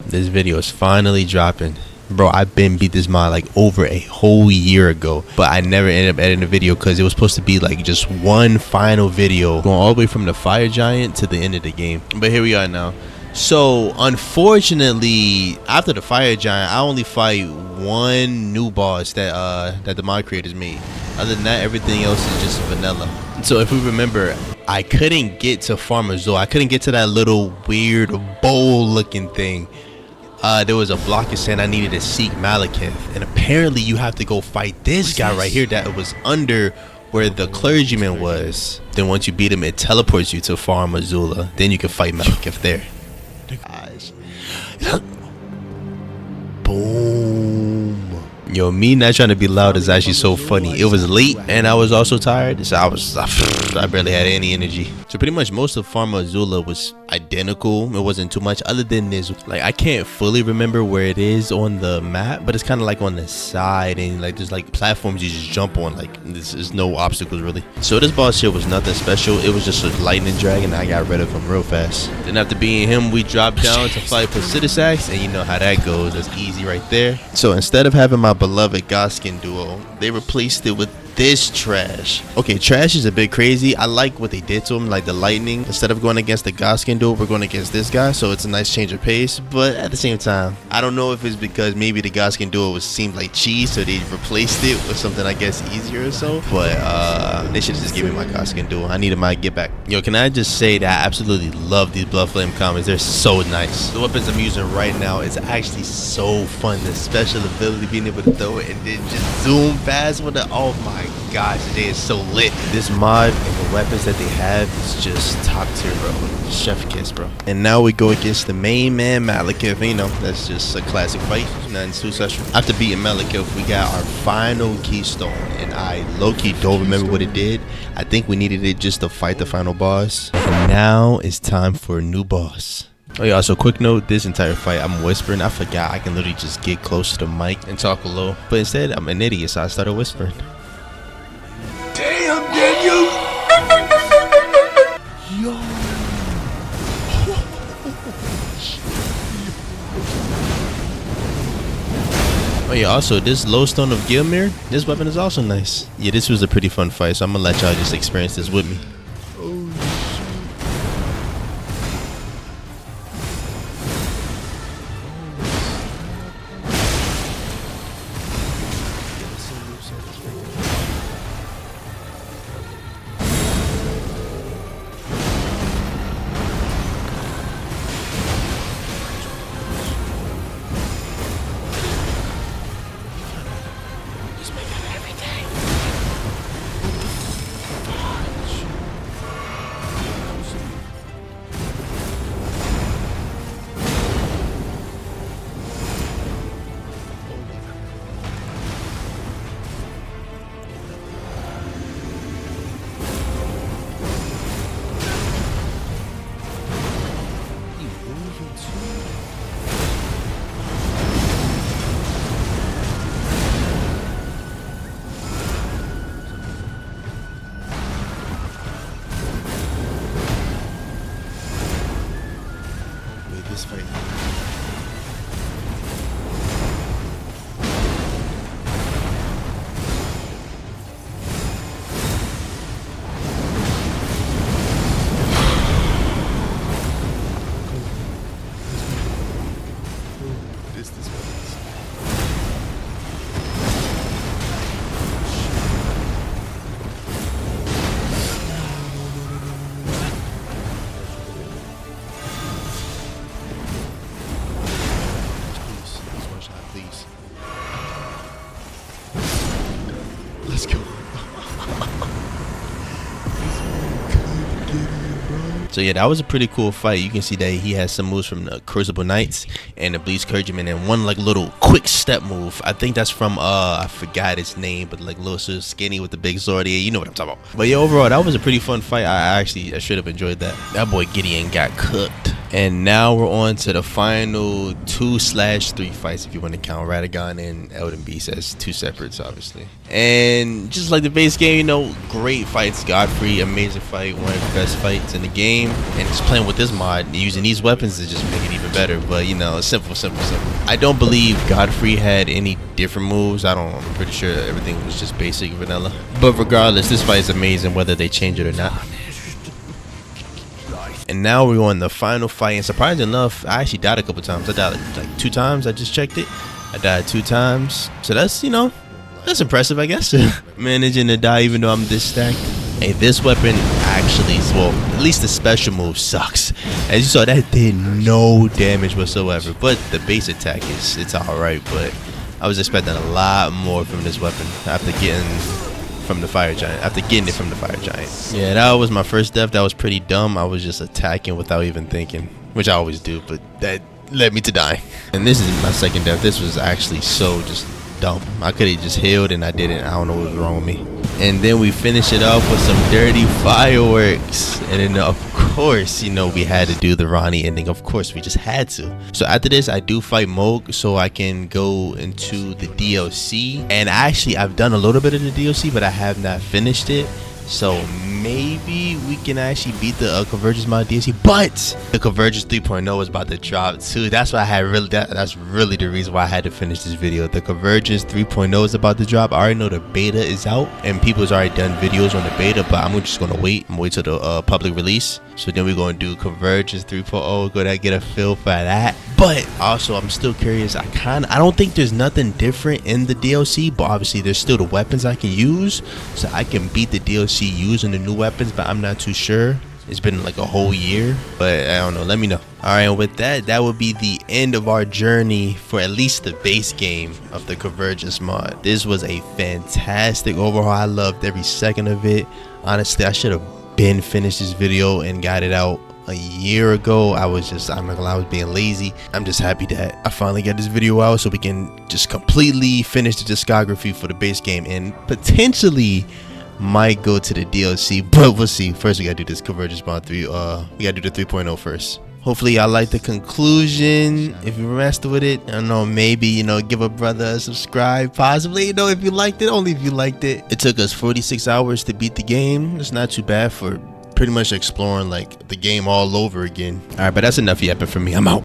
This video is finally dropping. Bro, I've been beat this mod like over a whole year ago, but I never ended up editing a video because it was supposed to be like just one final video going all the way from the fire giant to the end of the game. But here we are now. So unfortunately, after the fire giant, I only fight one new boss that the mod creators made. Other than that, everything else is just vanilla. So if we remember, I couldn't get to Farum Azula. I couldn't get to that little weird bowl looking thing. There was a block of sand I needed to seek Malekith, and apparently you have to go fight this guy right here that was under where the clergyman was. Then once you beat him, it teleports you to Farum Azula. Then you can fight Malekith there. Gosh. Boom. Yo, me not trying to be loud is actually so funny. It was late and I was also tired, so I barely had any energy. So pretty much most of Farum Azula was identical. It wasn't too much other than this. Like, I can't fully remember where it is on the map, but it's kind of like on the side, and like there's like platforms you just jump on. Like there's no obstacles really. So this boss here was nothing special. It was just a lightning dragon. I got rid of him real fast. Then after beating him, we dropped down to fight Pisidisax, and you know how that goes. That's easy right there. So instead of having my beloved Godskin duo, they replaced it with this trash. Okay, trash is a bit crazy. I like what they did to him, like the lightning. Instead of going against the Godskin duo, we're going against this guy, so it's a nice change of pace. But at the same time, I don't know if it's because maybe the Godskin duo seemed like cheese, so they replaced it with something I guess easier or so. But they should just give me my Godskin duo. I needed my get back. Yo, can I just say that I absolutely love these blood flame combos. They're so nice. The weapons I'm using right now is actually so fun. The special ability, being able to throw it and then just zoom fast with it. Oh my gosh, today is so lit. This mod and the weapons that they have is just top tier, bro. Chef kiss, bro. And now we go against the main man, Malekith. You know, that's just a classic fight. Nothing too special. After beating Malekith, we got our final keystone, and I low-key don't remember what it did. I think we needed it just to fight the final boss. And now it's time for a new boss. Oh yeah, so quick note, this entire fight I'm whispering. I forgot I can literally just get close to the mic and talk low, but instead I'm an idiot, so I started whispering. Damn, Daniel! Yo! Oh yeah, also this lowstone of Gilmere, this weapon is also nice. Yeah, this was a pretty fun fight, so I'm gonna let y'all just experience this with me. This fight. Please. Let's go. So yeah, that was a pretty cool fight. You can see that he has some moves from the Crucible Knights and the Bleach Clergyman, and one like little quick step move. I think that's from I forgot his name, but like little so skinny with the big sword. Yeah, you know what I'm talking about. But yeah, overall that was a pretty fun fight. I should have enjoyed that. That boy Gideon got cooked. And now we're on to the final 2/3 fights, if you want to count Radagon and Elden Beast as 2 separates, obviously. And just like the base game, you know, great fights. Godfrey, amazing fight, one of the best fights in the game. And just playing with this mod, using these weapons to just make it even better. But you know, simple. I don't believe Godfrey had any different moves. I'm pretty sure everything was just basic vanilla. But regardless, this fight is amazing, whether they change it or not. And now we're on the final fight, and surprisingly enough, I actually died a couple times. I died like 2 times. I just checked it. I died 2 times, so that's, you know, that's impressive, I guess. Managing to die even though I'm this stacked. Hey, this weapon actually, well, at least the special move sucks. As you saw, that did no damage whatsoever. But the base attack it's all right. But I was expecting a lot more from this weapon after getting from the fire giant. Yeah, that was my first death. That was pretty dumb. I was just attacking without even thinking, which I always do, but that led me to die. And this is my second death. This was actually so just dumb. I could have just healed and I didn't. I don't know what was wrong with me. And then we finish it off with some dirty fireworks. And then of course, you know, we had to do the Ronnie ending. Of course, we just had to. So after this, I do fight Moog so I can go into the DLC. And actually, I've done a little bit of the DLC, but I have not finished it. So maybe we can actually beat the Convergence mod DLC, but the Convergence 3.0 is about to drop too. That's why I had that's really the reason why I had to finish this video. The Convergence 3.0 is about to drop. I already know the beta is out and people's already done videos on the beta, but I'm just gonna wait. I'm wait till the public release. So then we're gonna do Convergence 3.0. Gonna get a feel for that. But also, I'm still curious. I don't think there's nothing different in the DLC, but obviously there's still the weapons I can use, so I can beat the DLC using the new weapons. But I'm not too sure. It's been like a whole year, but I don't know. Let me know. All right, and with that, that would be the end of our journey for at least the base game of the Convergence mod. This was a fantastic overhaul. I loved every second of it. Honestly, I should have been finished this video and got it out a year ago. I'm not gonna lie, I was being lazy. I'm just happy that I finally got this video out so we can just completely finish the discography for the base game and potentially might go to the DLC, but we'll see. First we gotta do this Convergence mod 3. We gotta do the 3.0 first. Hopefully y'all like the conclusion. If you messed with it, I don't know, maybe, you know, give a brother a subscribe, possibly, you know, if you liked it, only if you liked it. It took us 46 hours to beat the game. It's not too bad for pretty much exploring like the game all over again. All right, but that's enough yapping for me. I'm out.